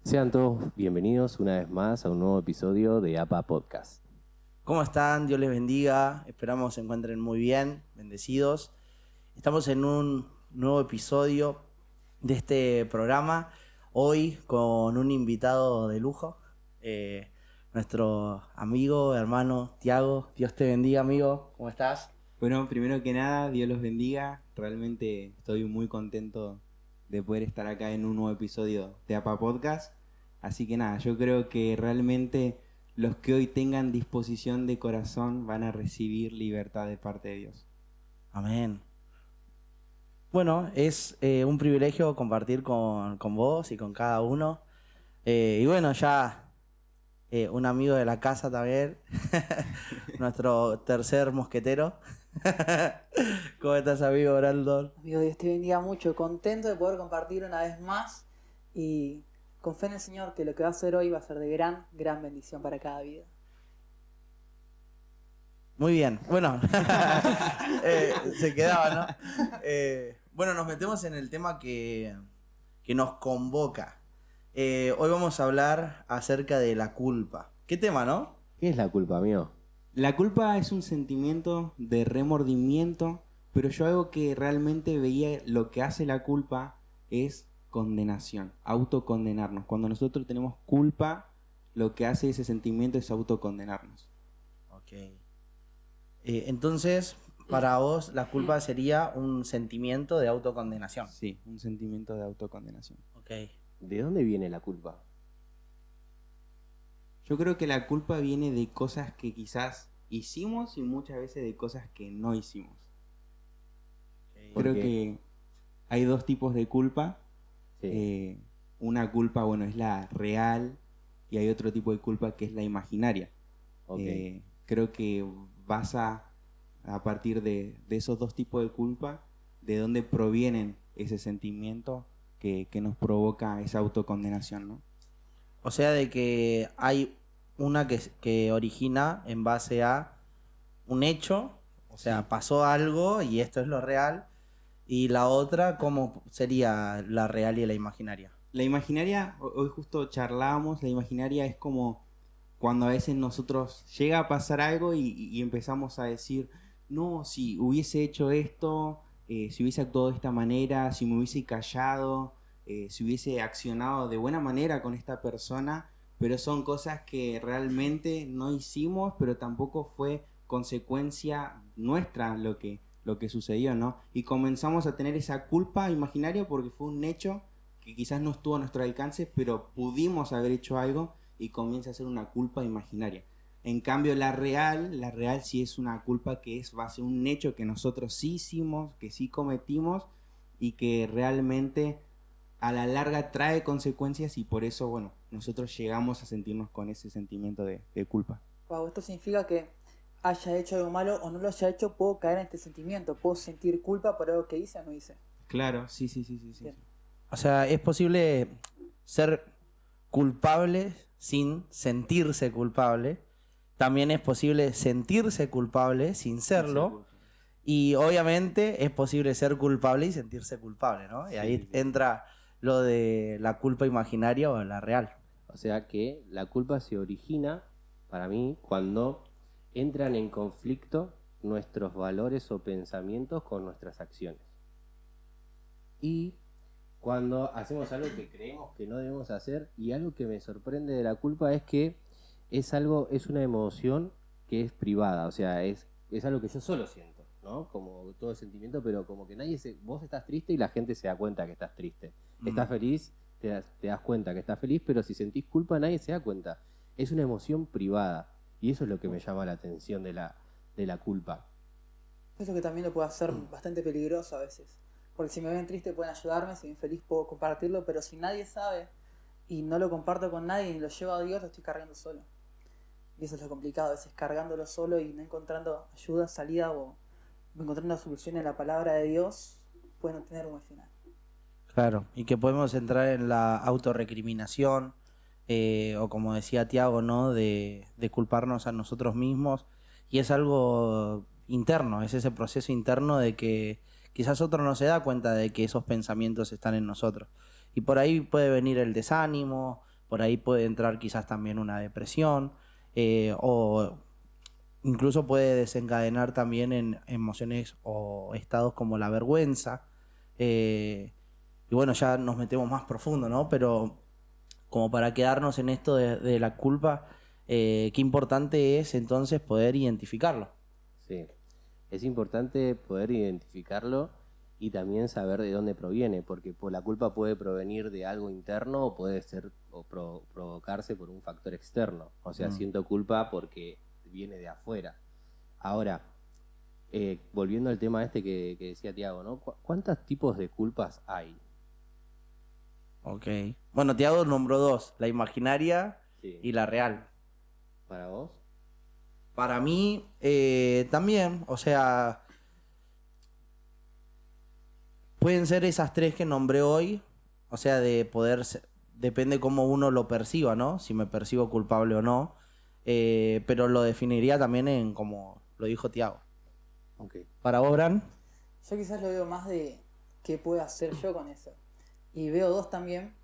Sean todos bienvenidos una vez más a un nuevo episodio de APA Podcast. ¿Cómo están? Dios les bendiga. Esperamos se encuentren muy bien, bendecidos. Estamos en un nuevo episodio de este programa. Hoy con un invitado de lujo, nuestro amigo, hermano Tiago. Dios te bendiga, amigo. ¿Cómo estás? Bueno, primero que nada, Dios los bendiga. Realmente estoy muy contento de poder estar acá en un nuevo episodio de APA Podcast. Así que nada, yo creo que realmente los que hoy tengan disposición de corazón van a recibir libertad de parte de Dios. Amén. Bueno, es un privilegio compartir con vos y con cada uno. Y bueno, ya un amigo de la casa también, nuestro tercer mosquetero. ¿Cómo estás, amigo Brandon? Amigo, Dios te bendiga mucho. Contento de poder compartir una vez más y con fe en el Señor que lo que va a hacer hoy va a ser de gran bendición para cada vida. Muy bien, bueno, se quedaba, ¿no? Bueno, nos metemos en el tema que nos convoca. Hoy vamos a hablar acerca de la culpa. ¿Qué tema, no? ¿Qué es la culpa, amigo? La culpa es un sentimiento de remordimiento, pero yo algo que realmente veía lo que hace la culpa es condenación, autocondenarnos. Cuando nosotros tenemos culpa, lo que hace ese sentimiento es autocondenarnos. Ok. Entonces, para vos, la culpa sería un sentimiento de autocondenación. Sí, un sentimiento de autocondenación. Ok. ¿De dónde viene la culpa? Yo creo que la culpa viene de cosas que quizás hicimos y muchas veces de cosas que no hicimos. ¿Por Creo qué? que hay dos tipos de culpa. Sí. Una culpa, bueno, es la real y hay otro tipo de culpa que es la imaginaria. Ok. Creo que vas a partir de esos dos tipos de culpa, de dónde provienen ese sentimiento que nos provoca esa autocondenación, ¿no? O sea, de que hay una que origina en base a un hecho, o sea, Sí. pasó algo y esto es lo real, y la otra, ¿cómo sería la real y la imaginaria? La imaginaria, hoy justo charlábamos, la imaginaria es como cuando a veces nosotros llega a pasar algo y empezamos a decir, no, si hubiese hecho esto, si hubiese actuado de esta manera, si me hubiese callado, si hubiese accionado de buena manera con esta persona, pero son cosas que realmente no hicimos, pero tampoco fue consecuencia nuestra lo que sucedió, ¿no? Y comenzamos a tener esa culpa imaginaria porque fue un hecho que quizás no estuvo a nuestro alcance, pero pudimos haber hecho algo y comienza a ser una culpa imaginaria. En cambio, la real sí es una culpa que es base a un hecho que nosotros sí hicimos, que sí cometimos y que realmente a la larga trae consecuencias y por eso, bueno, nosotros llegamos a sentirnos con ese sentimiento de culpa. Wow, esto significa que haya hecho algo malo o no lo haya hecho, puedo caer en este sentimiento, puedo sentir culpa por algo que hice o no hice. Claro, sí. Bien. O sea, es posible ser culpable sin sentirse culpable. También es posible sentirse culpable sin serlo. Y obviamente es posible ser culpable y sentirse culpable, ¿no? Y ahí Sí. entra lo de la culpa imaginaria o la real. O sea que la culpa se origina, para mí, cuando entran en conflicto nuestros valores o pensamientos con nuestras acciones. Y cuando hacemos algo que creemos que no debemos hacer, y algo que me sorprende de la culpa es que es una emoción que es privada, o sea, es algo que yo solo siento, ¿no? Como todo sentimiento, pero como que vos estás triste y la gente se da cuenta que estás triste. Estás feliz, te das cuenta que estás feliz, pero si sentís culpa nadie se da cuenta. Es una emoción privada y eso es lo que me llama la atención de la culpa. Eso que también lo puede hacer bastante peligroso a veces. Porque si me ven triste pueden ayudarme, si me ven feliz puedo compartirlo, pero si nadie sabe y no lo comparto con nadie y lo llevo a Dios, lo estoy cargando solo. Y eso es lo complicado, a veces cargándolo solo y no encontrando ayuda, salida o encontrando una solución en la palabra de Dios, puede no tener un buen final. Claro, y que podemos entrar en la autorrecriminación, o como decía Tiago, ¿no? De culparnos a nosotros mismos. Y es algo interno, es ese proceso interno de que quizás otro no se da cuenta de que esos pensamientos están en nosotros. Y por ahí puede venir el desánimo, por ahí puede entrar quizás también una depresión, o incluso puede desencadenar también en emociones o estados como la vergüenza. Y bueno, ya nos metemos más profundo, ¿no? Pero como para quedarnos en esto de la culpa, qué importante es entonces poder identificarlo. Sí, es importante poder identificarlo y también saber de dónde proviene, porque la culpa puede provenir de algo interno o puede ser provocarse por un factor externo. O sea, siento culpa porque viene de afuera. Ahora, volviendo al tema este que decía Tiago, ¿no? ¿Cuántos tipos de culpas hay? Ok. Bueno, Tiago nombró dos, la imaginaria Sí. y la real. ¿Para vos? Para mí, también, o sea, pueden ser esas tres que nombré hoy, o sea, de poder, depende cómo uno lo perciba, ¿no? Si me percibo culpable o no, pero lo definiría también en como lo dijo Tiago. Ok. Para vos, Bran. Yo quizás lo veo más de qué puedo hacer yo con eso. Y veo dos también,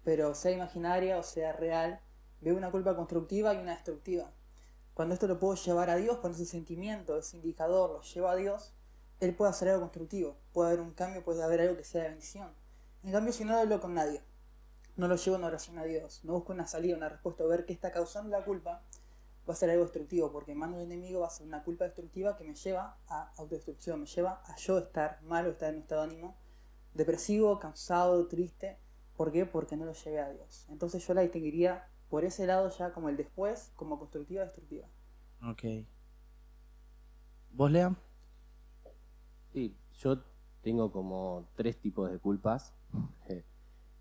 pero sea imaginaria o sea real, veo una culpa constructiva y una destructiva. Cuando esto lo puedo llevar a Dios, con ese sentimiento, ese indicador, lo llevo a Dios, Él puede hacer algo constructivo, puede haber un cambio, puede haber algo que sea de bendición. En cambio, si no lo hablo con nadie, no lo llevo en oración a Dios, no busco una salida, una respuesta, ver qué está causando la culpa, va a ser algo destructivo, porque en manos del enemigo va a ser una culpa destructiva que me lleva a autodestrucción, me lleva a yo estar mal o estar en un estado de ánimo depresivo, cansado, triste. ¿Por qué? Porque no lo llevé a Dios. Entonces yo la distinguiría por ese lado ya como el después, como constructiva, destructiva. Ok. ¿Vos, Lea? Sí, yo tengo como tres tipos de culpas.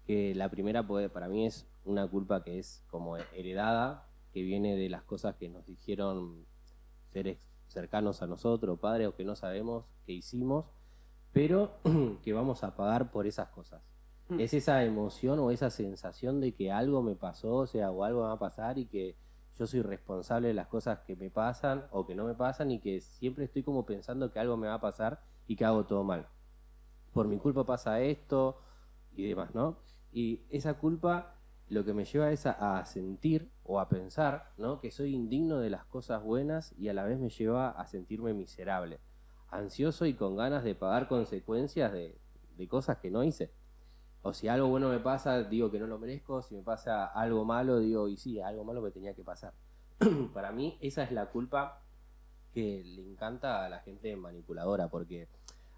Que la primera para mí es una culpa que es como heredada, que viene de las cosas que nos dijeron seres cercanos a nosotros, padres, o que no sabemos que hicimos, pero que vamos a pagar por esas cosas. Es esa emoción o esa sensación de que algo me pasó, o sea, o algo me va a pasar y que yo soy responsable de las cosas que me pasan o que no me pasan y que siempre estoy como pensando que algo me va a pasar y que hago todo mal. Por mi culpa pasa esto y demás, ¿no? Y esa culpa lo que me lleva es a sentir o a pensar, ¿no? Que soy indigno de las cosas buenas y a la vez me lleva a sentirme miserable, ansioso y con ganas de pagar consecuencias de cosas que no hice. O si algo bueno me pasa, digo que no lo merezco. Si me pasa algo malo, digo, y sí, algo malo me tenía que pasar. Para mí esa es la culpa que le encanta a la gente manipuladora, porque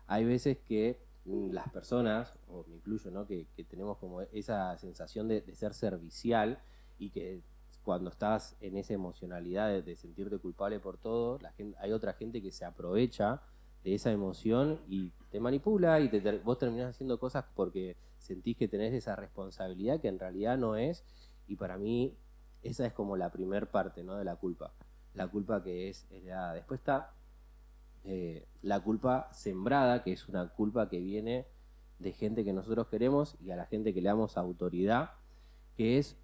hay veces que las personas, o me incluyo, ¿no? que tenemos como esa sensación de ser servicial y que cuando estás en esa emocionalidad de sentirte culpable por todo, hay otra gente que se aprovecha de esa emoción y te manipula y vos terminás haciendo cosas porque sentís que tenés esa responsabilidad que en realidad no es. Y para mí esa es como la primer parte, ¿no? de la culpa que es heredada. Después está la culpa sembrada, que es una culpa que viene de gente que nosotros queremos y a la gente que le damos autoridad, que es,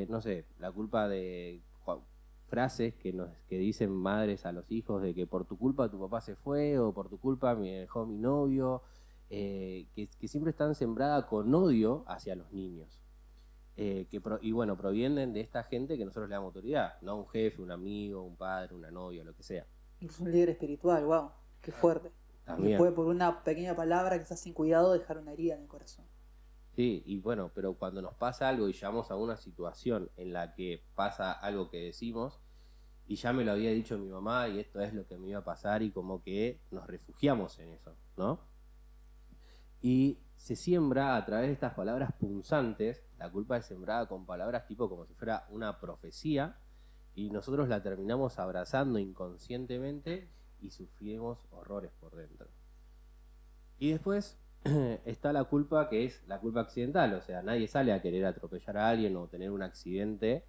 no sé, la culpa de frases que dicen madres a los hijos de que por tu culpa tu papá se fue o por tu culpa me dejó mi novio, que siempre están sembradas con odio hacia los niños. Y bueno, provienen de esta gente que nosotros le damos autoridad, no un jefe, un amigo, un padre, una novia, lo que sea. Incluso un líder espiritual, wow, qué fuerte. También. Y puede por una pequeña palabra que está sin cuidado dejar una herida en el corazón. Sí, y bueno, pero cuando nos pasa algo y llegamos a una situación en la que pasa algo que decimos, y ya me lo había dicho mi mamá y esto es lo que me iba a pasar, y como que nos refugiamos en eso, ¿no? Y se siembra a través de estas palabras punzantes, la culpa es sembrada con palabras tipo como si fuera una profecía, y nosotros la terminamos abrazando inconscientemente y sufrimos horrores por dentro. Y después está la culpa, que es la culpa accidental, o sea, nadie sale a querer atropellar a alguien o tener un accidente,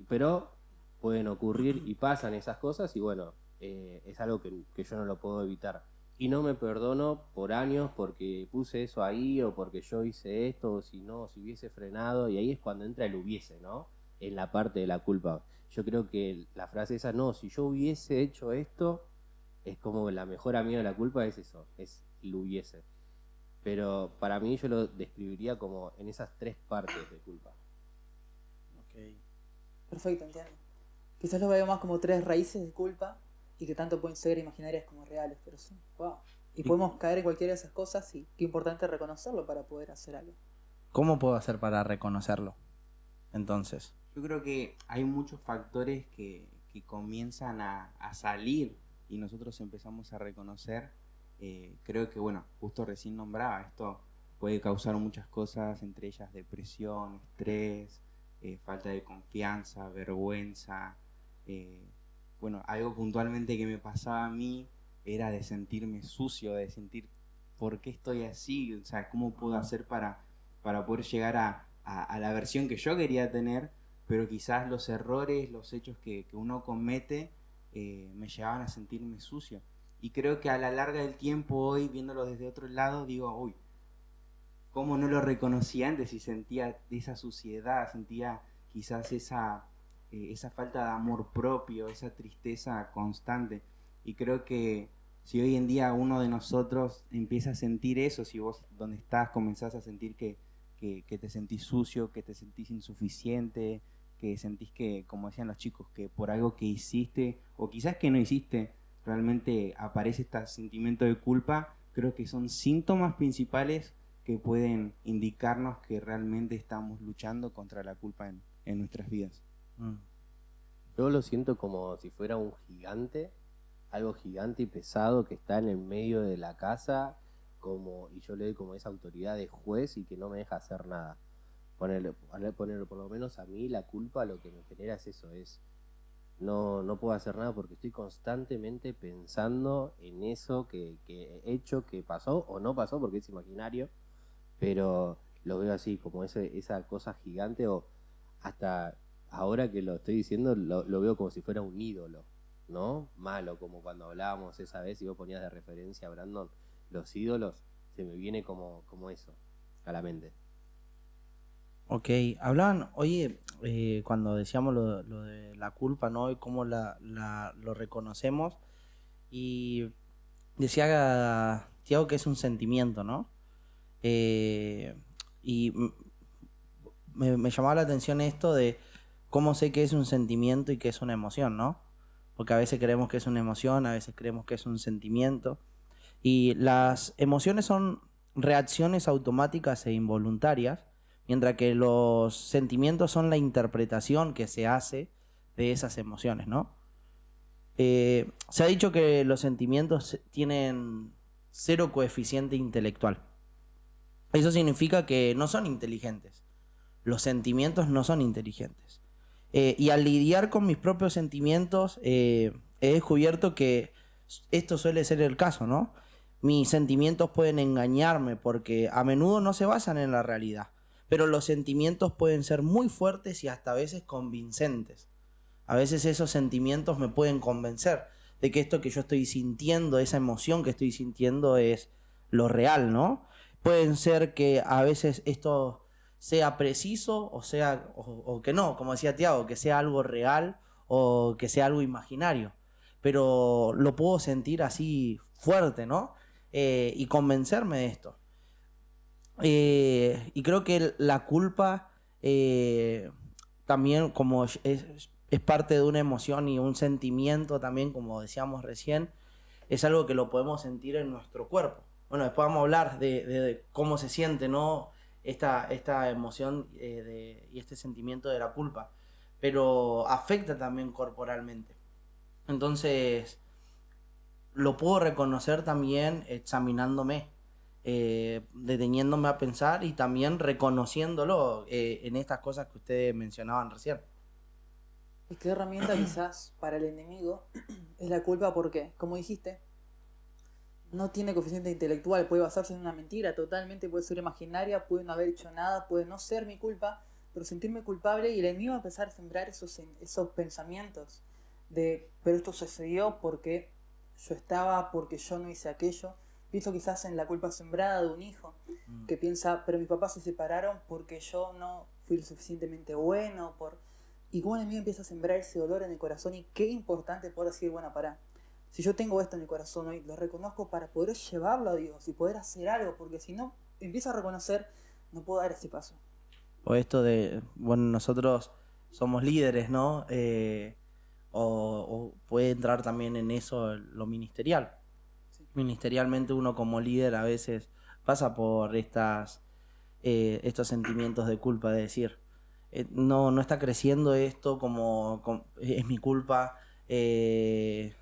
pero pueden ocurrir y pasan esas cosas y bueno, es algo que yo no lo puedo evitar. Y no me perdono por años porque puse eso ahí o porque yo hice esto, o si no, si hubiese frenado, y ahí es cuando entra el hubiese, ¿no? En la parte de la culpa. Yo creo que la frase esa, no, si yo hubiese hecho esto, es como la mejor amiga de la culpa es eso, es el hubiese. Pero para mí yo lo describiría como en esas tres partes de culpa. Perfecto, entiendo. Quizás lo veo más como 3 raíces de culpa y que tanto pueden ser imaginarias como reales, pero sí, wow. Y podemos caer en cualquiera de esas cosas y qué importante reconocerlo para poder hacer algo. ¿Cómo puedo hacer para reconocerlo? Entonces, Yo creo que hay muchos factores que comienzan a salir y nosotros empezamos a reconocer. Creo que, bueno, justo recién nombraba, esto puede causar muchas cosas, entre ellas depresión, estrés, falta de confianza, vergüenza. Bueno, algo puntualmente que me pasaba a mí era de sentirme sucio, de sentir por qué estoy así, o sea, cómo puedo hacer para poder llegar a la versión que yo quería tener, pero quizás los errores, los hechos que uno comete me llevaban a sentirme sucio. Y creo que a la larga del tiempo, hoy viéndolo desde otro lado, digo, uy, cómo no lo reconocí antes y sentía esa suciedad, sentía quizás esa falta de amor propio, esa tristeza constante. Y creo que si hoy en día uno de nosotros empieza a sentir eso, si vos donde estás comenzás a sentir que te sentís sucio, que te sentís insuficiente, que sentís que, como decían los chicos, que por algo que hiciste o quizás que no hiciste, realmente aparece este sentimiento de culpa, creo que son síntomas principales que pueden indicarnos que realmente estamos luchando contra la culpa en nuestras vidas. Yo lo siento como si fuera un gigante, algo gigante y pesado que está en el medio de la casa, y yo le doy como esa autoridad de juez y que no me deja hacer nada. Ponerle, por lo menos a mí la culpa lo que me genera es eso, no puedo hacer nada porque estoy constantemente pensando en eso que he hecho, que pasó o no pasó porque es imaginario, pero lo veo así, como esa cosa gigante, o hasta ahora que lo estoy diciendo, lo veo como si fuera un ídolo, ¿no? Malo, como cuando hablábamos esa vez y vos ponías de referencia a Brandon, los ídolos, se me viene como eso a la mente. Ok, hablaban, oye, cuando decíamos lo de la culpa, ¿no? Y cómo lo reconocemos. Y decía Tiago que es un sentimiento, ¿no? Y me llamaba la atención esto de cómo sé que es un sentimiento y que es una emoción, ¿no? Porque a veces creemos que es una emoción, a veces creemos que es un sentimiento. Y las emociones son reacciones automáticas e involuntarias, mientras que los sentimientos son la interpretación que se hace de esas emociones, ¿no? Se ha dicho que los sentimientos tienen 0 coeficiente intelectual. Eso significa que no son inteligentes. Los sentimientos no son inteligentes. Y al lidiar con mis propios sentimientos, he descubierto que esto suele ser el caso, ¿no? Mis sentimientos pueden engañarme porque a menudo no se basan en la realidad, pero los sentimientos pueden ser muy fuertes y hasta a veces convincentes. A veces esos sentimientos me pueden convencer de que esto que yo estoy sintiendo, esa emoción que estoy sintiendo es lo real, ¿no? Pueden ser que a veces esto sea preciso o que no, como decía Tiago, que sea algo real o que sea algo imaginario. Pero lo puedo sentir así fuerte, ¿no? Y convencerme de esto. Y creo que la culpa también como es parte de una emoción y un sentimiento también, como decíamos recién, es algo que lo podemos sentir en nuestro cuerpo. Bueno, después vamos a hablar de cómo se siente, ¿no? Esta emoción y este sentimiento de la culpa, pero afecta también corporalmente. Entonces, lo puedo reconocer también examinándome, deteniéndome a pensar y también reconociéndolo en estas cosas que ustedes mencionaban recién. ¿Y qué herramienta quizás para el enemigo es la culpa? Porque, como dijiste, no tiene coeficiente intelectual, puede basarse en una mentira, totalmente puede ser imaginaria, puede no haber hecho nada, puede no ser mi culpa, pero sentirme culpable, y el enemigo va a empezar a sembrar esos pensamientos de, pero esto sucedió porque porque yo no hice aquello. Pienso quizás en la culpa sembrada de un hijo que piensa, pero mis papás se separaron porque yo no fui lo suficientemente bueno, y como el enemigo empieza a sembrar ese dolor en el corazón. Y qué importante poder decir, bueno, pará, si yo tengo esto en el corazón hoy, lo reconozco para poder llevarlo a Dios y poder hacer algo, porque si no empiezo a reconocer, no puedo dar ese paso. O esto de, bueno, nosotros somos líderes, ¿no? O puede entrar también en eso lo ministerial. Sí. Ministerialmente uno como líder a veces pasa por estos sentimientos de culpa, de decir, no está creciendo esto es mi culpa. Si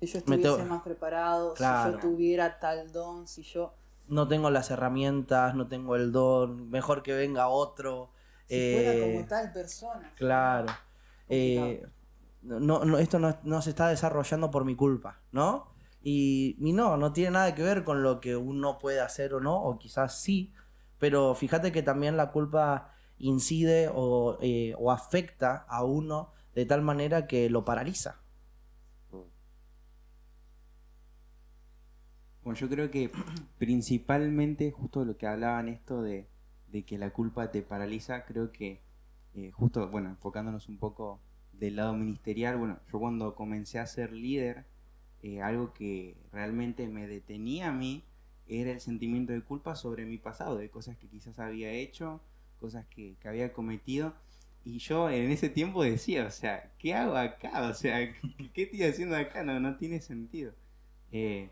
yo estuviese más preparado, Claro. si yo tuviera tal don, si yo... No tengo las herramientas, no tengo el don, mejor que venga otro. Si fuera como tal persona. Claro. Complicado. Esto no se está desarrollando por mi culpa, ¿no? Y no tiene nada que ver con lo que uno puede hacer o no, o quizás sí, pero fíjate que también la culpa incide o afecta a uno de tal manera que lo paraliza. Bueno, yo creo que principalmente justo lo que hablaban esto de que la culpa te paraliza, creo que justo, bueno, enfocándonos un poco del lado ministerial, bueno, yo cuando comencé a ser líder, algo que realmente me detenía a mí era el sentimiento de culpa sobre mi pasado, de cosas que quizás había hecho, cosas que había cometido. Y yo en ese tiempo decía, o sea, ¿qué hago acá? O sea, ¿qué estoy haciendo acá? No tiene sentido.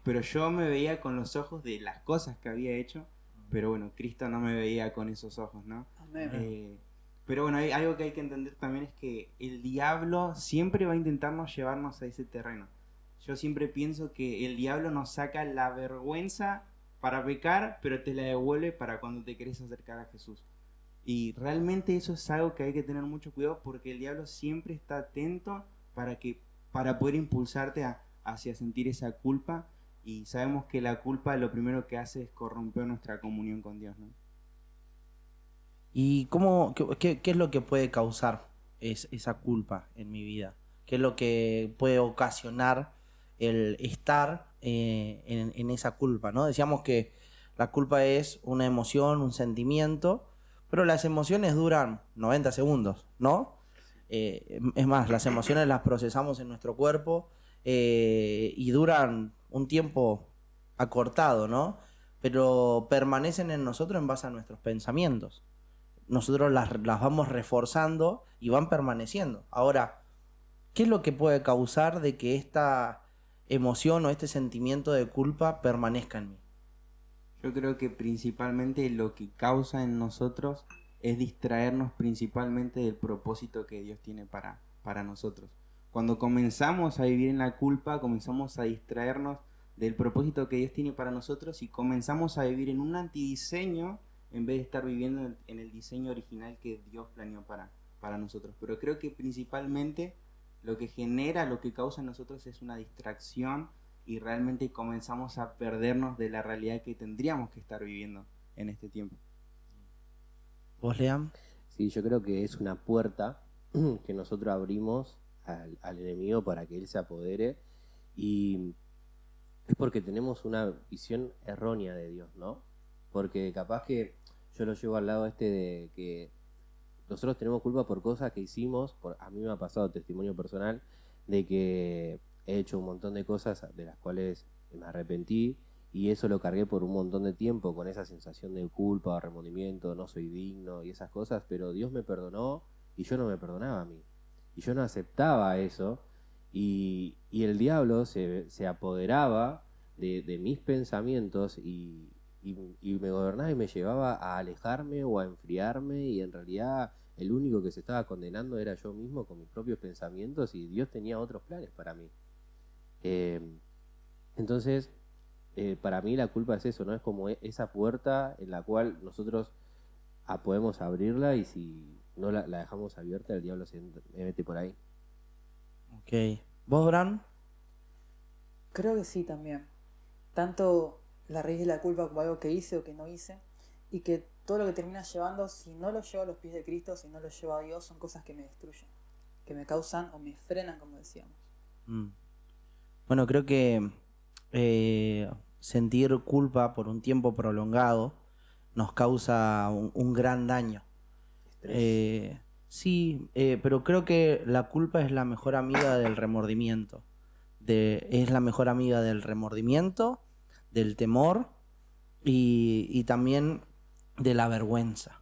Pero yo me veía con los ojos de las cosas que había hecho, pero bueno, Cristo no me veía con esos ojos, ¿no? Amén. Pero bueno, hay algo que hay que entender también es que el diablo siempre va a intentarnos llevarnos a ese terreno. Yo siempre pienso que el diablo nos saca la vergüenza para pecar, pero te la devuelve para cuando te querés acercar a Jesús. Y realmente eso es algo que hay que tener mucho cuidado porque el diablo siempre está atento para poder impulsarte hacia sentir esa culpa, y sabemos que la culpa lo primero que hace es corromper nuestra comunión con Dios, ¿no? ¿Y qué es lo que puede causar esa culpa en mi vida? ¿Qué es lo que puede ocasionar el estar en esa culpa, ¿no? Decíamos que la culpa es una emoción, un sentimiento, pero las emociones duran 90 segundos, ¿no? Es más, las emociones las procesamos en nuestro cuerpo y duran un tiempo acortado, ¿no? Pero permanecen en nosotros en base a nuestros pensamientos. Nosotros las vamos reforzando y van permaneciendo. Ahora, ¿qué es lo que puede causar de que esta emoción o este sentimiento de culpa permanezca en mí? Yo creo que principalmente lo que causa en nosotros es distraernos principalmente del propósito que Dios tiene para nosotros. Cuando comenzamos a vivir en la culpa, comenzamos a distraernos del propósito que Dios tiene para nosotros y comenzamos a vivir en un antidiseño en vez de estar viviendo en el diseño original que Dios planeó para nosotros. Pero creo que principalmente lo que genera, lo que causa en nosotros es una distracción y realmente comenzamos a perdernos de la realidad que tendríamos que estar viviendo en este tiempo. ¿Vos, Leam? Sí, yo creo que es una puerta que nosotros abrimos al enemigo para que él se apodere, y es porque tenemos una visión errónea de Dios, ¿no? Porque capaz que yo lo llevo al lado de que nosotros tenemos culpa por cosas que hicimos, a mí me ha pasado testimonio personal de que he hecho un montón de cosas de las cuales me arrepentí, y eso lo cargué por un montón de tiempo con esa sensación de culpa o remordimiento, no soy digno y esas cosas, pero Dios me perdonó y yo no me perdonaba a mí. Y yo no aceptaba eso, y el diablo se apoderaba de mis pensamientos y me gobernaba y me llevaba a alejarme o a enfriarme, y en realidad el único que se estaba condenando era yo mismo con mis propios pensamientos, y Dios tenía otros planes para mí. Entonces, para mí la culpa es eso, ¿no? Es como esa puerta en la cual nosotros podemos abrirla, y si no la dejamos abierta, el diablo se mete por ahí. Ok. ¿Vos, Bran? Creo que sí también. Tanto la raíz de la culpa como algo que hice o que no hice, y que todo lo que termina llevando, si no lo llevo a los pies de Cristo, si no lo llevo a Dios, son cosas que me destruyen, que me causan o me frenan, como decíamos. Bueno, creo que sentir culpa por un tiempo prolongado nos causa un gran daño. Sí, pero creo que la culpa es la mejor amiga del remordimiento. Es la mejor amiga del remordimiento, del temor y también de la vergüenza.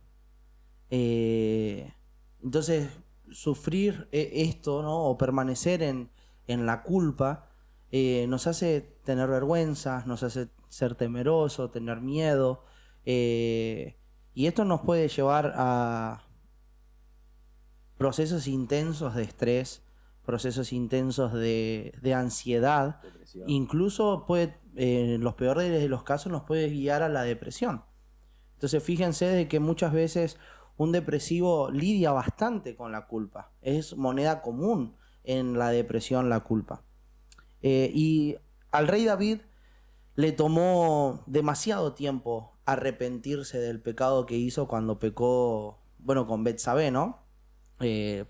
Entonces, sufrir esto, ¿no? O permanecer en la culpa, nos hace tener vergüenza, nos hace ser temeroso, tener miedo. Y esto nos puede llevar a procesos intensos de estrés, procesos intensos de ansiedad. Depresión. Incluso puede, en los peores de los casos, nos puede guiar a la depresión. Entonces fíjense de que muchas veces un depresivo lidia bastante con la culpa. Es moneda común en la depresión la culpa. Y al rey David le tomó demasiado tiempo arrepentirse del pecado que hizo cuando pecó, bueno, con Betsabé, ¿no?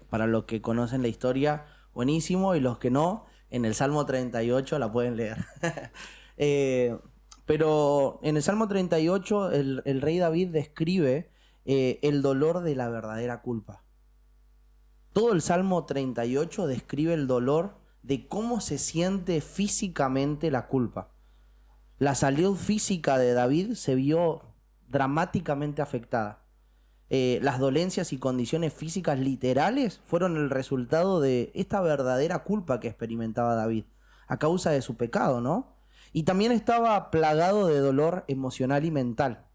Para los que conocen la historia, buenísimo, y los que no, en el Salmo 38 la pueden leer. Pero en el Salmo 38 el rey David describe el dolor de la verdadera culpa. Todo el Salmo 38 describe el dolor de cómo se siente físicamente la culpa. La salud física de David se vio dramáticamente afectada. Las dolencias y condiciones físicas literales fueron el resultado de esta verdadera culpa que experimentaba David a causa de su pecado, ¿no? Y también estaba plagado de dolor emocional y mental.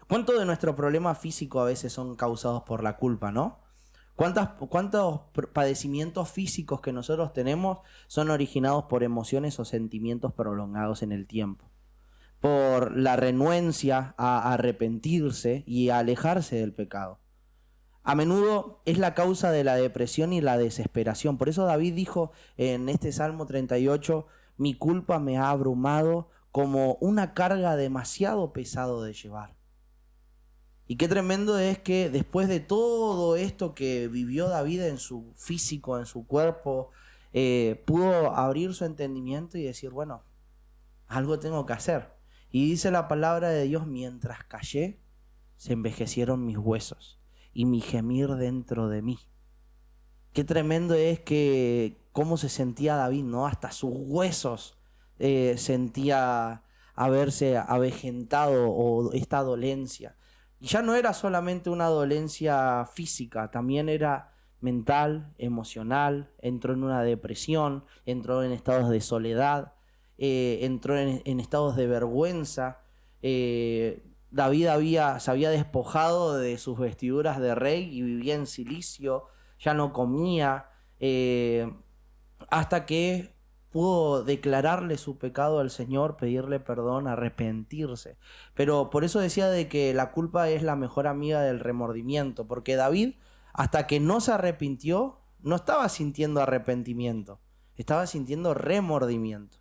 ¿Cuánto de nuestro problema físico a veces son causados por la culpa, no? ¿Cuántos padecimientos físicos que nosotros tenemos son originados por emociones o sentimientos prolongados en el tiempo? Por la renuencia a arrepentirse y a alejarse del pecado. A menudo es la causa de la depresión y la desesperación. Por eso David dijo en este Salmo 38, mi culpa me ha abrumado como una carga demasiado pesado de llevar. Y qué tremendo es que después de todo esto que vivió David en su físico, en su cuerpo, pudo abrir su entendimiento y decir, bueno, algo tengo que hacer. Y dice la palabra de Dios, mientras callé, se envejecieron mis huesos y mi gemir dentro de mí. Qué tremendo es que cómo se sentía David, ¿no? Hasta sus huesos sentía haberse avejentado o esta dolencia. Y ya no era solamente una dolencia física, también era mental, emocional, entró en una depresión, entró en estados de soledad, entró en estados de vergüenza. David se había despojado de sus vestiduras de rey y vivía en cilicio, ya no comía, hasta que pudo declararle su pecado al Señor, pedirle perdón, arrepentirse. Pero por eso decía de que la culpa es la mejor amiga del remordimiento, porque David, hasta que no se arrepintió, no estaba sintiendo arrepentimiento, estaba sintiendo remordimiento.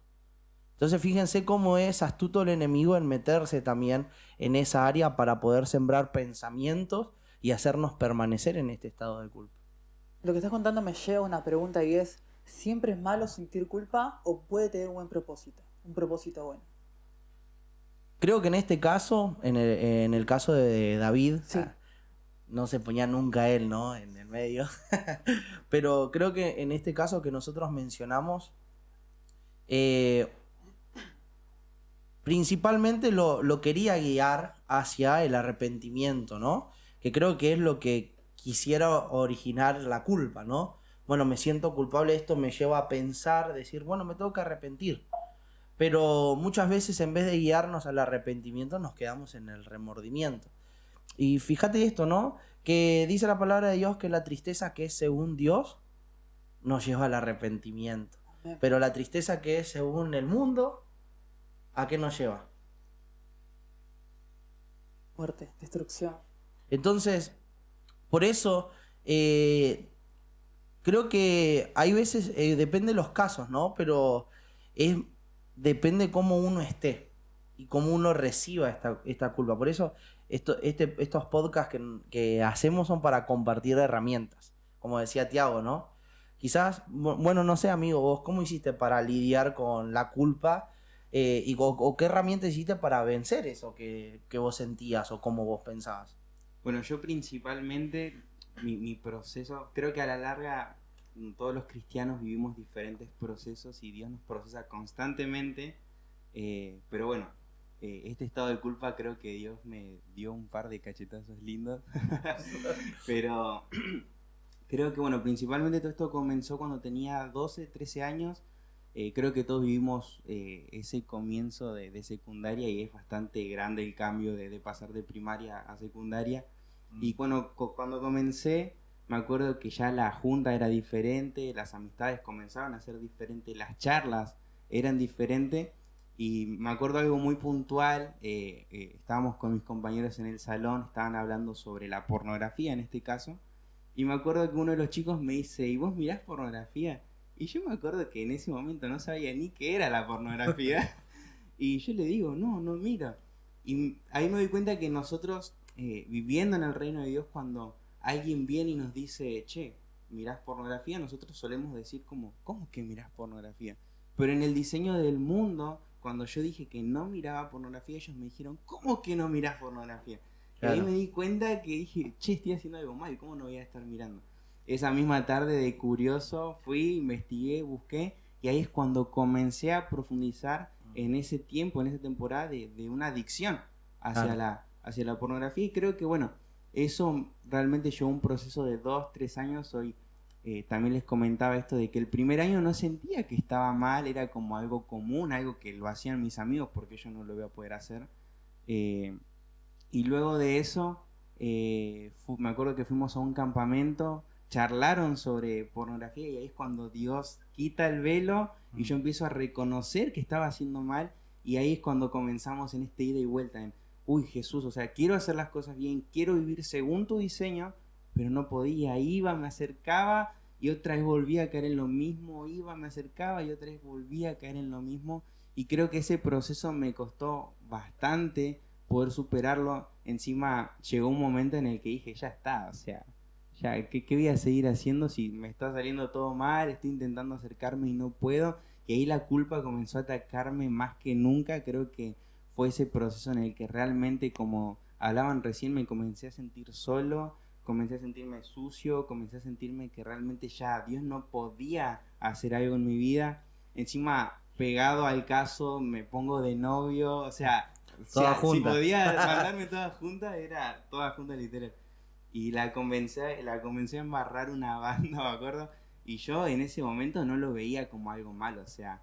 Entonces fíjense cómo es astuto el enemigo en meterse también en esa área para poder sembrar pensamientos y hacernos permanecer en este estado de culpa. Lo que estás contando me lleva a una pregunta y es, ¿siempre es malo sentir culpa o puede tener un buen propósito? Un propósito bueno. Creo que en este caso, en el caso de David, Sí. no se ponía nunca él, ¿no? En el medio. Pero creo que en este caso que nosotros mencionamos, principalmente lo quería guiar hacia el arrepentimiento, ¿no? Que creo que es lo que quisiera originar la culpa, ¿no? Bueno, me siento culpable, esto me lleva a pensar, decir, bueno, me tengo que arrepentir. Pero muchas veces en vez de guiarnos al arrepentimiento nos quedamos en el remordimiento. Y fíjate esto, ¿no? Que dice la palabra de Dios que la tristeza que es según Dios nos lleva al arrepentimiento. Pero la tristeza que es según el mundo, ¿a qué nos lleva? Muerte, destrucción. Entonces, por eso, creo que hay veces, depende de los casos, ¿no? Pero depende cómo uno esté y cómo uno reciba esta culpa. Por eso, estos podcasts que hacemos son para compartir herramientas. Como decía Tiago, ¿no? Quizás, bueno, no sé, amigo, vos, ¿cómo hiciste para lidiar con la culpa? ¿O qué herramientas hiciste para vencer eso que vos sentías o cómo vos pensabas? Bueno, yo principalmente, mi proceso, creo que a la larga todos los cristianos vivimos diferentes procesos y Dios nos procesa constantemente, pero bueno, este estado de culpa creo que Dios me dio un par de cachetazos lindos, pero Creo que, bueno, principalmente todo esto comenzó cuando tenía 12, 13 años. Creo que todos vivimos ese comienzo de secundaria y es bastante grande el cambio de pasar de primaria a secundaria. Y bueno, cuando comencé, me acuerdo que ya la junta era diferente, las amistades comenzaban a ser diferentes, las charlas eran diferentes. Y me acuerdo algo muy puntual, estábamos con mis compañeros en el salón, estaban hablando sobre la pornografía en este caso. Y me acuerdo que uno de los chicos me dice, ¿y vos mirás pornografía? Y yo me acuerdo que en ese momento no sabía ni qué era la pornografía. Y yo le digo, no, no miro. Y ahí me doy cuenta que nosotros, viviendo en el reino de Dios, cuando alguien viene y nos dice, che, mirás pornografía, nosotros solemos decir como, ¿cómo que mirás pornografía? Pero en el diseño del mundo, cuando yo dije que no miraba pornografía, ellos me dijeron, ¿cómo que no mirás pornografía? Claro. Y ahí me di cuenta que dije, che, estoy haciendo algo mal, ¿cómo no voy a estar mirando? Esa misma tarde de curioso fui, investigué, busqué, y ahí es cuando comencé a profundizar en ese tiempo, en esa temporada de una adicción hacia la pornografía. Y creo que, bueno, eso realmente llevó un proceso de 2, 3 años. Hoy también les comentaba esto de que el primer año no sentía que estaba mal, era como algo común, algo que lo hacían mis amigos porque yo no lo voy a poder hacer. Y luego de eso, me acuerdo que fuimos a un campamento, charlaron sobre pornografía y ahí es cuando Dios quita el velo y yo empiezo a reconocer que estaba haciendo mal y ahí es cuando comenzamos en este ida y vuelta en, uy Jesús, o sea, quiero hacer las cosas bien, quiero vivir según tu diseño, pero no podía, iba, me acercaba y otra vez volvía a caer en lo mismo, iba, me acercaba y otra vez volvía a caer en lo mismo y creo que ese proceso me costó bastante poder superarlo. Encima llegó un momento en el que dije, ya está, o sea, ya, ¿qué voy a seguir haciendo si me está saliendo todo mal? Estoy intentando acercarme y no puedo. Y ahí la culpa comenzó a atacarme más que nunca. Creo que fue ese proceso en el que realmente, como hablaban recién, me comencé a sentir solo, comencé a sentirme sucio, comencé a sentirme que realmente ya Dios no podía hacer algo en mi vida. Encima, pegado al caso, me pongo de novio, o sea, Toda si junta. podía mandarme todas juntas, era todas juntas literal. Y la comencé a embarrar una banda, me acuerdo. Y yo en ese momento no lo veía como algo malo. O sea,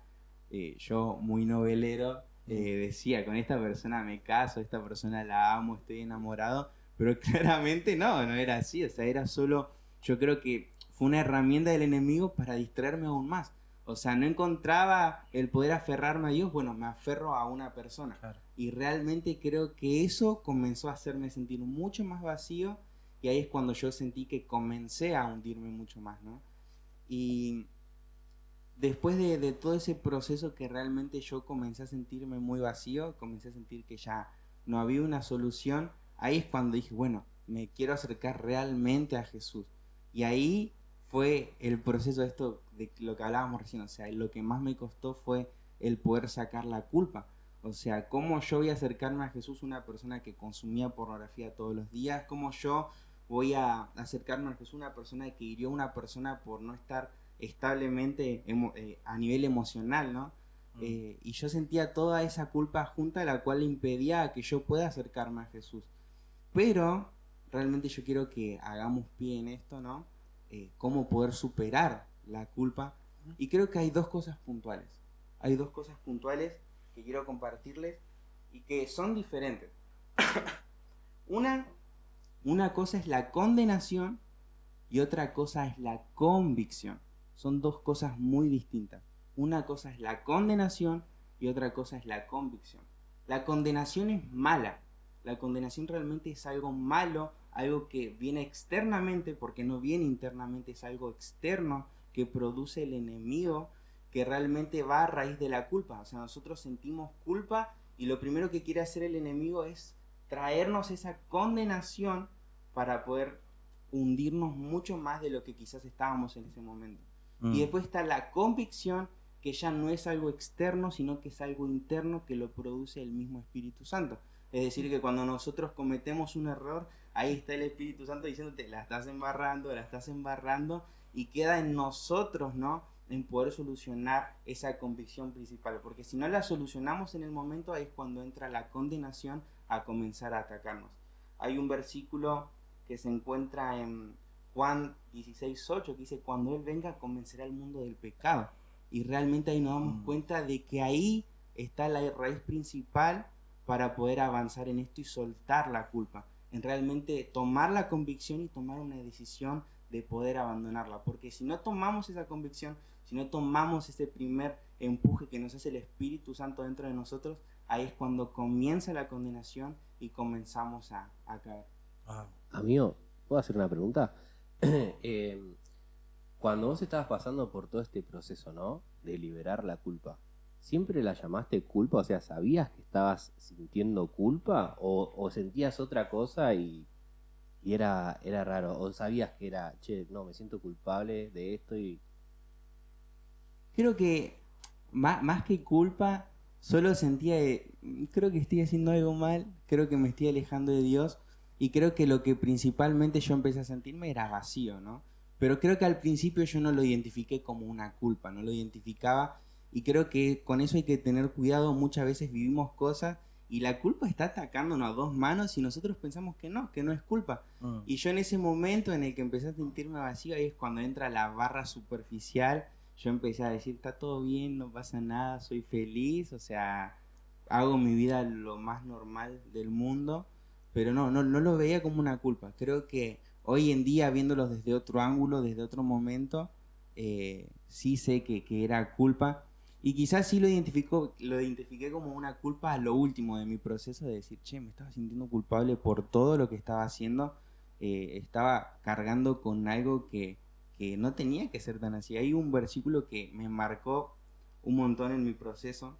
yo muy novelero decía, con esta persona me caso, esta persona la amo, estoy enamorado. Pero claramente no era así. O sea, era solo, yo creo que fue una herramienta del enemigo para distraerme aún más. O sea, no encontraba el poder aferrarme a Dios, bueno, me aferro a una persona. Claro. Y realmente creo que eso comenzó a hacerme sentir mucho más vacío y ahí es cuando yo sentí que comencé a hundirme mucho más, ¿no? Y después de todo ese proceso que realmente yo comencé a sentirme muy vacío, comencé a sentir que ya no había una solución, ahí es cuando dije, bueno, me quiero acercar realmente a Jesús. Y ahí fue el proceso de esto, de lo que hablábamos recién, o sea, lo que más me costó fue el poder sacar la culpa. O sea, ¿cómo yo voy a acercarme a Jesús, una persona que consumía pornografía todos los días? ¿Cómo yo voy a acercarme a Jesús, una persona que hirió a una persona por no estar establemente a nivel emocional, ¿no? Y yo sentía toda esa culpa junta, la cual impedía que yo pueda acercarme a Jesús. Pero realmente yo quiero que hagamos pie en esto, ¿no? Cómo poder superar la culpa. Y creo que hay dos cosas puntuales. Hay dos cosas puntuales que quiero compartirles y que son diferentes. Una cosa es la condenación y otra cosa es la convicción. Son dos cosas muy distintas. Una cosa es la condenación y otra cosa es la convicción. La condenación es mala. La condenación realmente es algo malo, algo que viene externamente, porque no viene internamente, es algo externo que produce el enemigo, que realmente va a raíz de la culpa. O sea, nosotros sentimos culpa y lo primero que quiere hacer el enemigo es traernos esa condenación para poder hundirnos mucho más de lo que quizás estábamos en ese momento. Y después está la convicción, que ya no es algo externo, sino que es algo interno que lo produce el mismo Espíritu Santo. Es decir, que cuando nosotros cometemos un error, ahí está el Espíritu Santo diciéndote, la estás embarrando, y queda en nosotros, ¿no?, en poder solucionar esa convicción principal. Porque si no la solucionamos en el momento, ahí es cuando entra la condenación a comenzar a atacarnos. Hay un versículo que se encuentra en Juan 16:8, que dice, cuando Él venga convencerá al mundo del pecado. Y realmente ahí nos damos cuenta de que ahí está la raíz principal para poder avanzar en esto y soltar la culpa. En realmente tomar la convicción y tomar una decisión de poder abandonarla. Porque si no tomamos esa convicción, si no tomamos ese primer empuje que nos hace el Espíritu Santo dentro de nosotros, ahí es cuando comienza la condenación y comenzamos a caer. Amigo, ¿puedo hacer una pregunta? Cuando vos estabas pasando por todo este proceso, ¿no? De liberar la culpa, ¿siempre la llamaste culpa? O sea, ¿sabías que estabas sintiendo culpa? ¿O sentías otra cosa y era raro? ¿O sabías que era, che, no, me siento culpable de esto y... Creo que más que culpa, solo sentía creo que estoy haciendo algo mal, creo que me estoy alejando de Dios y creo que lo que principalmente yo empecé a sentirme era vacío, ¿no? Pero creo que al principio yo no lo identifiqué como una culpa, no lo identificaba y creo que con eso hay que tener cuidado, muchas veces vivimos cosas y la culpa está atacándonos a dos manos y nosotros pensamos que no es culpa. Y yo en ese momento en el que empecé a sentirme vacío, ahí es cuando entra la barra superficial. Yo empecé a decir, está todo bien, no pasa nada, soy feliz, o sea, hago mi vida lo más normal del mundo, pero no lo veía como una culpa. Creo que hoy en día, viéndolo desde otro ángulo, desde otro momento, sí sé que era culpa. Y quizás sí lo identifiqué como una culpa a lo último de mi proceso de decir, che, me estaba sintiendo culpable por todo lo que estaba haciendo. Estaba cargando con algo que no tenía que ser tan así. Hay un versículo que me marcó un montón en mi proceso,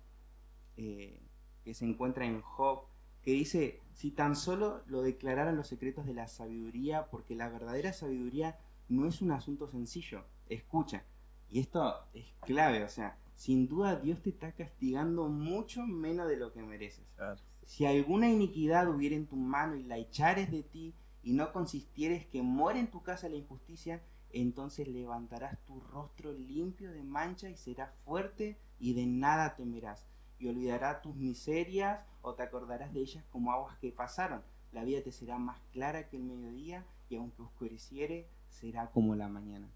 que se encuentra en Job, que dice, si tan solo lo declararan los secretos de la sabiduría, porque la verdadera sabiduría no es un asunto sencillo. Escucha, y esto es clave, o sea, sin duda Dios te está castigando mucho menos de lo que mereces. Claro. Si alguna iniquidad hubiera en tu mano y la echares de ti, y no consistieres que muere en tu casa la injusticia, entonces levantarás tu rostro limpio de mancha y serás fuerte y de nada temerás. Y olvidarás tus miserias o te acordarás de ellas como aguas que pasaron. La vida te será más clara que el mediodía y aunque oscureciere, será como la mañana.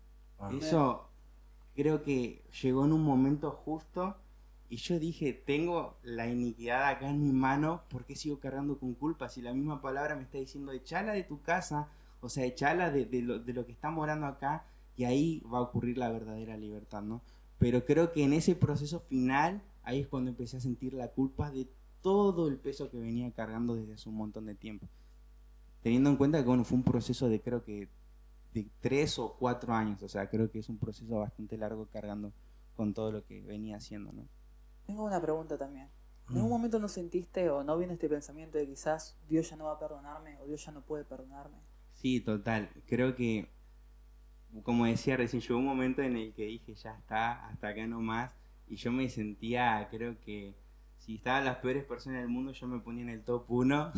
Eso creo que llegó en un momento justo y yo dije, tengo la iniquidad acá en mi mano, ¿por qué sigo cargando con culpa? Si la misma palabra me está diciendo, echala de tu casa, o sea, echala de lo que está morando acá y ahí va a ocurrir la verdadera libertad, ¿no? Pero creo que en ese proceso final, ahí es cuando empecé a sentir la culpa de todo el peso que venía cargando desde hace un montón de tiempo. Teniendo en cuenta que bueno, fue un proceso de creo que de 3 o 4 años, o sea, creo que es un proceso bastante largo cargando con todo lo que venía haciendo, ¿no? Tengo una pregunta también. ¿En algún momento no sentiste o no vino este pensamiento de quizás Dios ya no va a perdonarme o Dios ya no puede perdonarme? Sí, total. Creo que, como decía recién, llegó un momento en el que dije, ya está, hasta acá nomás. Y yo me sentía, creo que si estaban las peores personas del mundo, yo me ponía en el top 1.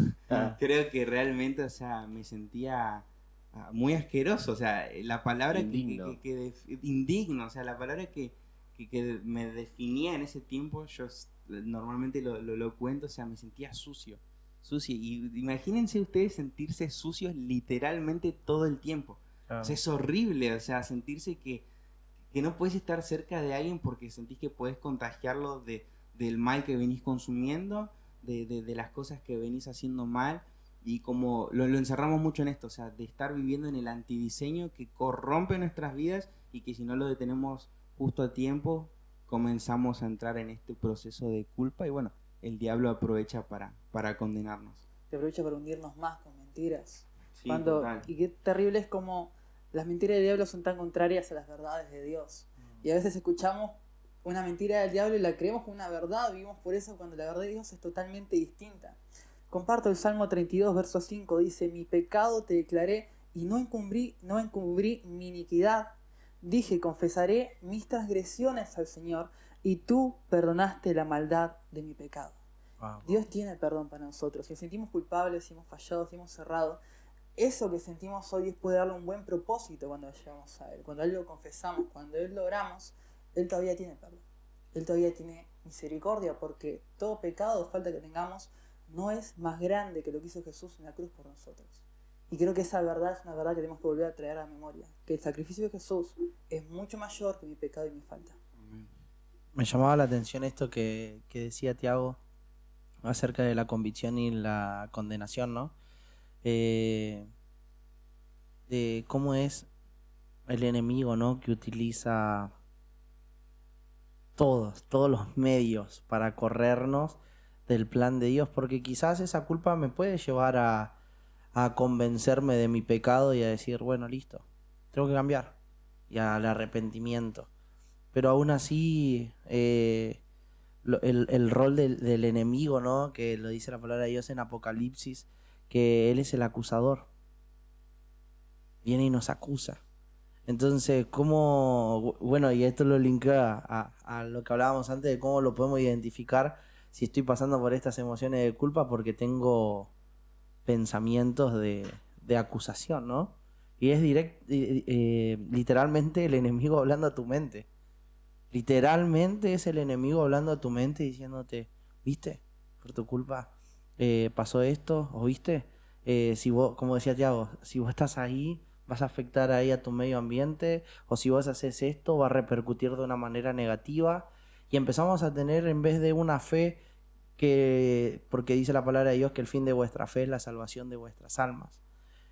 Creo que realmente, o sea, me sentía muy asqueroso. O sea, la palabra Indigno. indigno, o sea, la palabra que me definía en ese tiempo, yo normalmente lo cuento, o sea, me sentía sucio. Y imagínense ustedes sentirse sucios literalmente todo el tiempo. O sea, es horrible, o sea, sentirse que no puedes estar cerca de alguien porque sentís que podés contagiarlo del mal que venís consumiendo, de las cosas que venís haciendo mal. Y como lo encerramos mucho en esto, o sea, de estar viviendo en el antidiseño que corrompe nuestras vidas y que si no lo detenemos justo a tiempo, comenzamos a entrar en este proceso de culpa y bueno, el diablo aprovecha para condenarnos. Se aprovecha para hundirnos más con mentiras. Sí, total. Y qué terrible es como las mentiras del diablo son tan contrarias a las verdades de Dios. Y a veces escuchamos una mentira del diablo y la creemos como una verdad, vivimos por eso cuando la verdad de Dios es totalmente distinta. Comparto el Salmo 32, verso 5, dice, mi pecado te declaré y no encubrí mi iniquidad. Dije, confesaré mis transgresiones al Señor y tú perdonaste la maldad de mi pecado. Wow. Dios tiene perdón para nosotros. Si nos sentimos culpables, si hemos fallado, si hemos cerrado, eso que sentimos hoy puede darle un buen propósito cuando llegamos a Él. Cuando a Él lo confesamos, cuando a Él lo oramos, Él todavía tiene perdón. Él todavía tiene misericordia porque todo pecado o falta que tengamos no es más grande que lo que hizo Jesús en la cruz por nosotros. Y creo que esa verdad es una verdad que tenemos que volver a traer a la memoria. Que el sacrificio de Jesús es mucho mayor que mi pecado y mi falta. Me llamaba la atención esto que decía Tiago acerca de la convicción y la condenación, ¿no? De cómo es el enemigo, ¿no? Que utiliza todos los medios para corrernos del plan de Dios, porque quizás esa culpa me puede llevar a convencerme de mi pecado y a decir, bueno, listo, tengo que cambiar, y al arrepentimiento. Pero aún así, el rol del enemigo, ¿no? Que lo dice la palabra de Dios en Apocalipsis, que él es el acusador. Viene y nos acusa. Entonces, ¿cómo? Bueno, y esto lo linkea a lo que hablábamos antes de cómo lo podemos identificar si estoy pasando por estas emociones de culpa porque tengo pensamientos de acusación, ¿no? Y es literalmente el enemigo hablando a tu mente. Literalmente es el enemigo hablando a tu mente diciéndote, ¿viste? Por tu culpa pasó esto, ¿o viste? Si vos, como decía Tiago, si vos estás ahí, vas a afectar ahí a tu medio ambiente, o si vos haces esto, va a repercutir de una manera negativa. Y empezamos a tener, en vez de una fe porque dice la palabra de Dios que el fin de vuestra fe es la salvación de vuestras almas.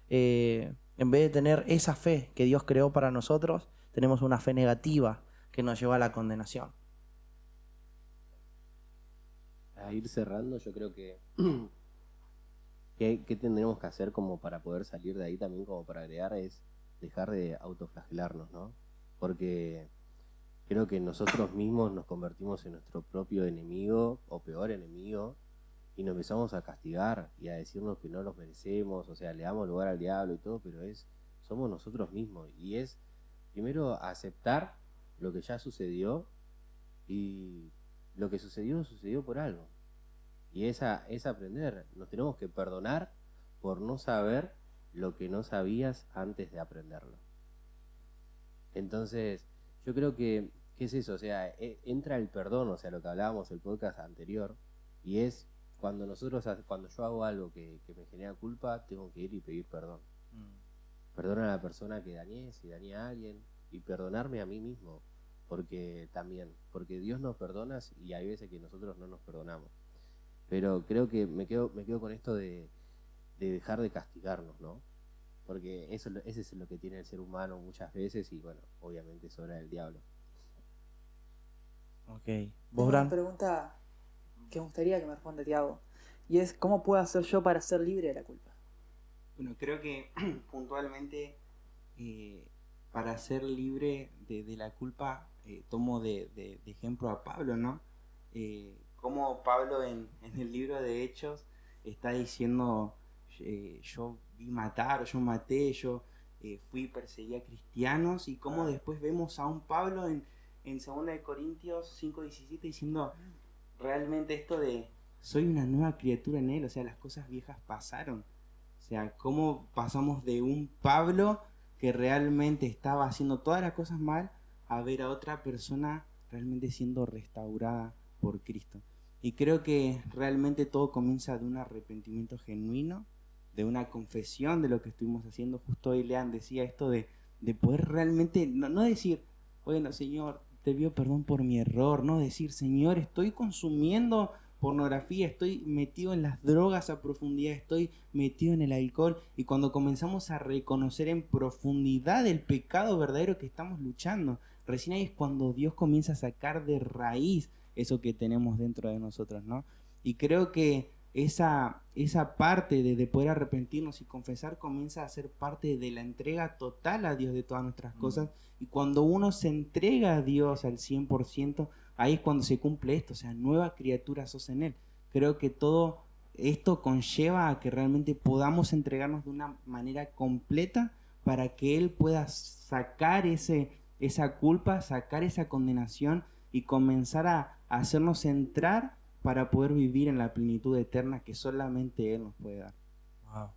En vez de tener esa fe que Dios creó para nosotros, tenemos una fe negativa que nos lleva a la condenación. A ir cerrando, yo creo que ¿qué tendremos que hacer como para poder salir de ahí también, como para agregar, es dejar de autoflagelarnos, ¿no? Porque creo que nosotros mismos nos convertimos en nuestro propio enemigo o peor enemigo y nos empezamos a castigar y a decirnos que no los merecemos, o sea, le damos lugar al diablo y todo, pero somos nosotros mismos y es primero aceptar lo que ya sucedió y lo que sucedió por algo. Y es aprender. Nos tenemos que perdonar por no saber lo que no sabías antes de aprenderlo. Entonces, yo creo que, ¿qué es eso? O sea, entra el perdón, o sea, lo que hablábamos en el podcast anterior, y es cuando yo hago algo que me genera culpa, tengo que ir y pedir perdón. Perdona a la persona que dañé, si dañé a alguien, y perdonarme a mí mismo, porque Dios nos perdona y hay veces que nosotros no nos perdonamos. Pero creo que me quedo con esto de dejar de castigarnos, ¿no? Porque ese es lo que tiene el ser humano muchas veces y bueno, obviamente es obra del diablo. Ok. Tengo ¿Vos, Bran? una pregunta que me gustaría que me responda Tiago. Y es, ¿cómo puedo hacer yo para ser libre de la culpa? Bueno, creo que puntualmente para ser libre de la culpa tomo de ejemplo a Pablo, ¿no? Como Pablo en el libro de Hechos está diciendo yo vi matar, yo maté, yo fui y perseguí a cristianos, y como después vemos a un Pablo en 2 Corintios 5:17 diciendo realmente esto de soy una nueva criatura en él, o sea, las cosas viejas pasaron. O sea, cómo pasamos de un Pablo que realmente estaba haciendo todas las cosas mal a ver a otra persona realmente siendo restaurada por Cristo. Y creo que realmente todo comienza de un arrepentimiento genuino, de una confesión de lo que estuvimos haciendo. Justo hoy Lean decía esto de poder realmente, no decir, bueno, Señor, te pido perdón por mi error, no decir, Señor, estoy consumiendo pornografía, estoy metido en las drogas a profundidad, estoy metido en el alcohol, y cuando comenzamos a reconocer en profundidad el pecado verdadero que estamos luchando, recién ahí es cuando Dios comienza a sacar de raíz eso que tenemos dentro de nosotros, ¿no? Y creo que esa parte de poder arrepentirnos y confesar comienza a ser parte de la entrega total a Dios de todas nuestras cosas, y cuando uno se entrega a Dios al 100%, ahí es cuando se cumple esto, o sea, nueva criatura sos en Él. Creo que todo esto conlleva a que realmente podamos entregarnos de una manera completa para que Él pueda sacar esa culpa, sacar esa condenación y comenzar a hacernos entrar para poder vivir en la plenitud eterna que solamente Él nos puede dar. Wow.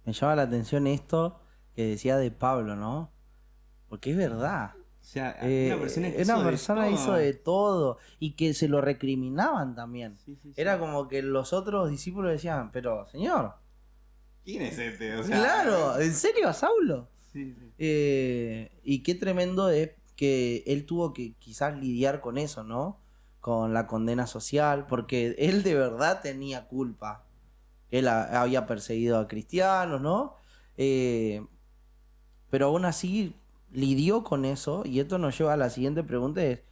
Me llama la atención esto que decía de Pablo, ¿no? Porque es verdad. O sea, una persona hizo de todo y que se lo recriminaban también. Sí. Era como que los otros discípulos decían, pero Señor, ¿Quién es este? O sea, Claro, ¿en serio a Saulo? Sí, sí. Y qué tremendo es que él tuvo que quizás lidiar con eso, ¿no? Con la condena social, porque él de verdad tenía culpa. Él había perseguido a cristianos, ¿no? Pero aún así lidió con eso, y esto nos lleva a la siguiente pregunta, es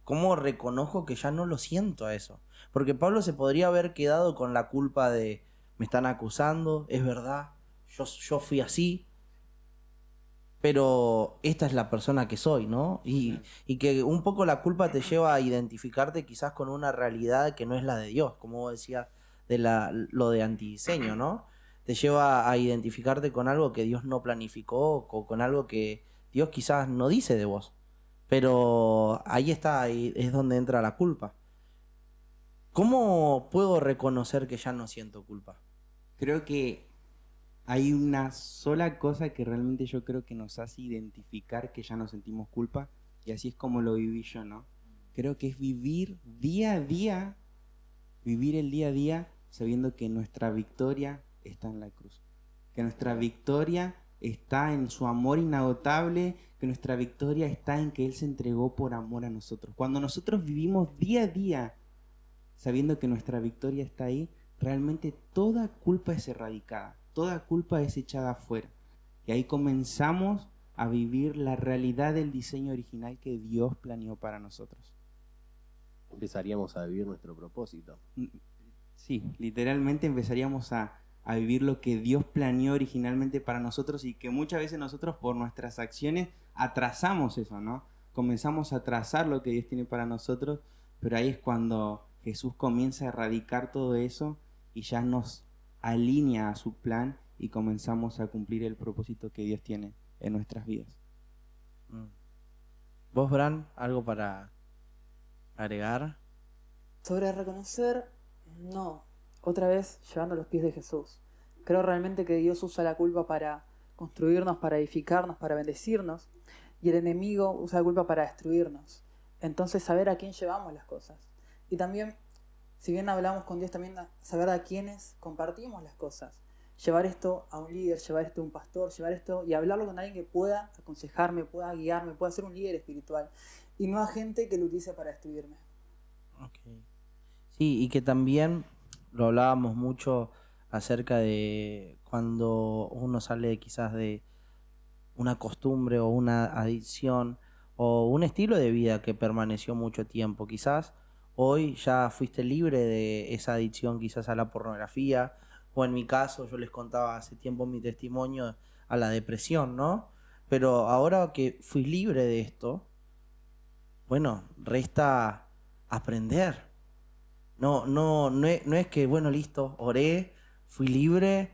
¿cómo reconozco que ya no lo siento a eso? Porque Pablo se podría haber quedado con la culpa de me están acusando, es verdad, yo fui así, pero esta es la persona que soy, ¿no? Y que un poco la culpa te lleva a identificarte quizás con una realidad que no es la de Dios, como vos decías de lo de antidiseño, ¿no? Te lleva a identificarte con algo que Dios no planificó o con algo que Dios quizás no dice de vos. Pero ahí está, ahí es donde entra la culpa. ¿Cómo puedo reconocer que ya no siento culpa? Creo que hay una sola cosa que realmente yo creo que nos hace identificar que ya no sentimos culpa, y así es como lo viví yo, ¿no? Creo que es vivir día a día, vivir el día a día sabiendo que nuestra victoria está en la cruz, que nuestra victoria está en su amor inagotable, que nuestra victoria está en que Él se entregó por amor a nosotros. Cuando nosotros vivimos día a día sabiendo que nuestra victoria está ahí, realmente toda culpa es erradicada, toda culpa es echada afuera. Y ahí comenzamos a vivir la realidad del diseño original que Dios planeó para nosotros. Empezaríamos a vivir nuestro propósito. Sí, literalmente empezaríamos a vivir lo que Dios planeó originalmente para nosotros, y que muchas veces nosotros por nuestras acciones atrasamos eso, ¿no? Comenzamos a atrasar lo que Dios tiene para nosotros, pero ahí es cuando Jesús comienza a erradicar todo eso y ya nos alinea a su plan y comenzamos a cumplir el propósito que Dios tiene en nuestras vidas. ¿Vos, Bran, algo para agregar? Sobre reconocer, no. Otra vez llevando a los pies de Jesús. Creo realmente que Dios usa la culpa para construirnos, para edificarnos, para bendecirnos. Y el enemigo usa la culpa para destruirnos. Entonces saber a quién llevamos las cosas. Y también, si bien hablamos con Dios, también saber a quiénes compartimos las cosas. Llevar esto a un líder, llevar esto a un pastor, llevar esto y hablarlo con alguien que pueda aconsejarme, pueda guiarme, pueda ser un líder espiritual. Y no a gente que lo utilice para destruirme. Okay. Sí, y que también lo hablábamos mucho acerca de cuando uno sale quizás de una costumbre o una adicción o un estilo de vida que permaneció mucho tiempo. Quizás hoy ya fuiste libre de esa adicción quizás a la pornografía, o en mi caso, yo les contaba hace tiempo mi testimonio, a la depresión, ¿no? Pero ahora que fui libre de esto, bueno, resta aprender. No es que, bueno, listo, oré, fui libre,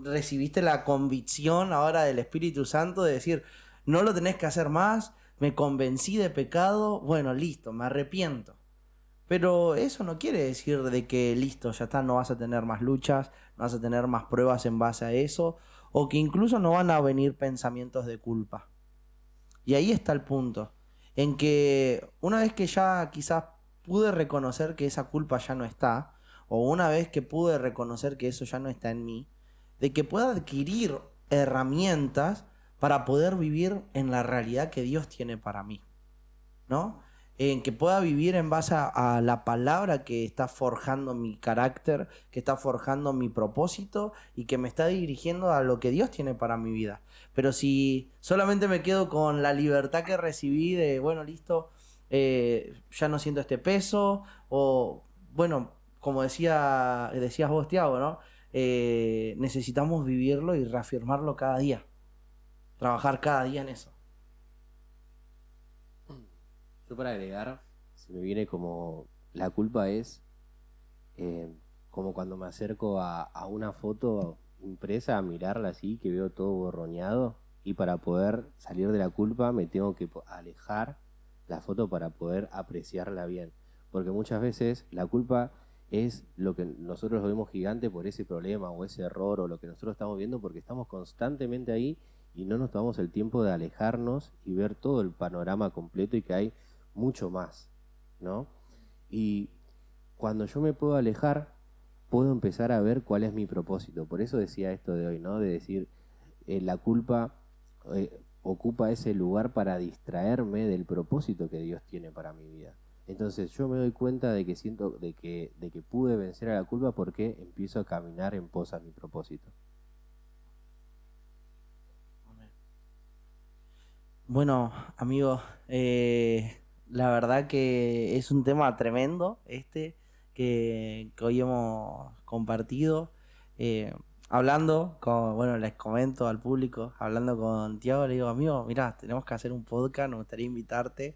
recibiste la convicción ahora del Espíritu Santo de decir, no lo tenés que hacer más, me convencí de pecado, bueno, listo, me arrepiento. Pero eso no quiere decir de que listo, ya está, no vas a tener más luchas, no vas a tener más pruebas en base a eso, o que incluso no van a venir pensamientos de culpa. Y ahí está el punto, en que una vez que ya quizás pude reconocer que esa culpa ya no está, o una vez que pude reconocer que eso ya no está en mí, de que pueda adquirir herramientas para poder vivir en la realidad que Dios tiene para mí, ¿no? En que pueda vivir en base a la palabra que está forjando mi carácter, que está forjando mi propósito y que me está dirigiendo a lo que Dios tiene para mi vida. Pero si solamente me quedo con la libertad que recibí de, bueno, listo, ya no siento este peso, o, bueno, como decías vos, Tiago, ¿no? Necesitamos vivirlo y reafirmarlo cada día, trabajar cada día en eso. Yo para agregar, se me viene como la culpa es como cuando me acerco a una foto impresa a mirarla así, que veo todo borroneado, y para poder salir de la culpa me tengo que alejar la foto para poder apreciarla bien. Porque muchas veces la culpa es lo que nosotros lo vemos gigante por ese problema o ese error o lo que nosotros estamos viendo, porque estamos constantemente ahí y no nos tomamos el tiempo de alejarnos y ver todo el panorama completo y que hay mucho más, ¿no? Y cuando yo me puedo alejar, puedo empezar a ver cuál es mi propósito. Por eso decía esto de hoy, ¿no? De decir, la culpa ocupa ese lugar para distraerme del propósito que Dios tiene para mi vida. Entonces yo me doy cuenta de que siento de que pude vencer a la culpa porque empiezo a caminar en pos a mi propósito. Bueno, amigos, la verdad que es un tema tremendo que hoy hemos compartido. Hablando con, bueno, les comento al público, hablando con Tiago, le digo, amigo, mirá, tenemos que hacer un podcast, nos gustaría invitarte.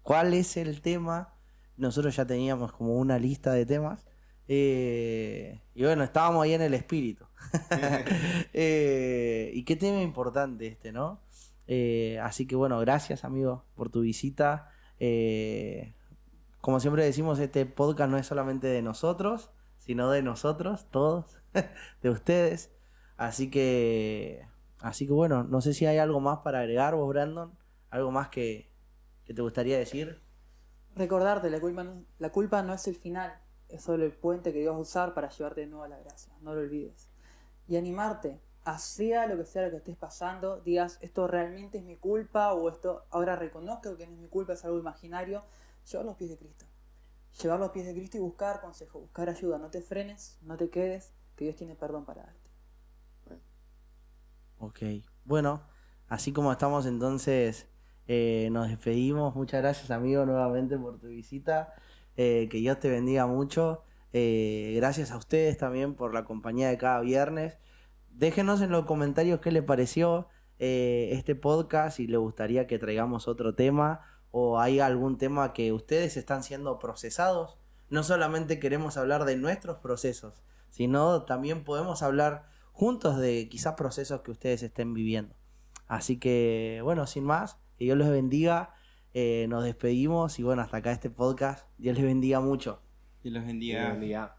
¿Cuál es el tema? Nosotros ya teníamos como una lista de temas. Y bueno, estábamos ahí en el espíritu. Y qué tema importante ¿no? Así que bueno, gracias amigo por tu visita. Como siempre decimos, este podcast no es solamente de nosotros, sino de nosotros, todos, de ustedes. Así que bueno, no sé si hay algo más para agregar vos, Brandon, algo más que te gustaría decir. Recordarte, la culpa no es el final, es solo el puente que Dios va a usar para llevarte de nuevo a la gracia, no lo olvides. Y animarte, sea lo que estés pasando, digas, esto realmente es mi culpa, o esto ahora reconozco que no es mi culpa, es algo imaginario, llevar los pies de Cristo. Llevar los pies de Cristo y buscar consejo, buscar ayuda, no te frenes, no te quedes, que Dios tiene perdón para darte. Ok, bueno, así como estamos entonces, nos despedimos. Muchas gracias amigo nuevamente por tu visita, que Dios te bendiga mucho. Gracias a ustedes también por la compañía de cada viernes. Déjenos en los comentarios qué les pareció este podcast, si les gustaría que traigamos otro tema o hay algún tema que ustedes están siendo procesados. No solamente queremos hablar de nuestros procesos, sino también podemos hablar juntos de quizás procesos que ustedes estén viviendo. Así que bueno, sin más, que Dios les bendiga. Nos despedimos y bueno, hasta acá este podcast. Dios les bendiga mucho. Dios los bendiga. Dios los bendiga.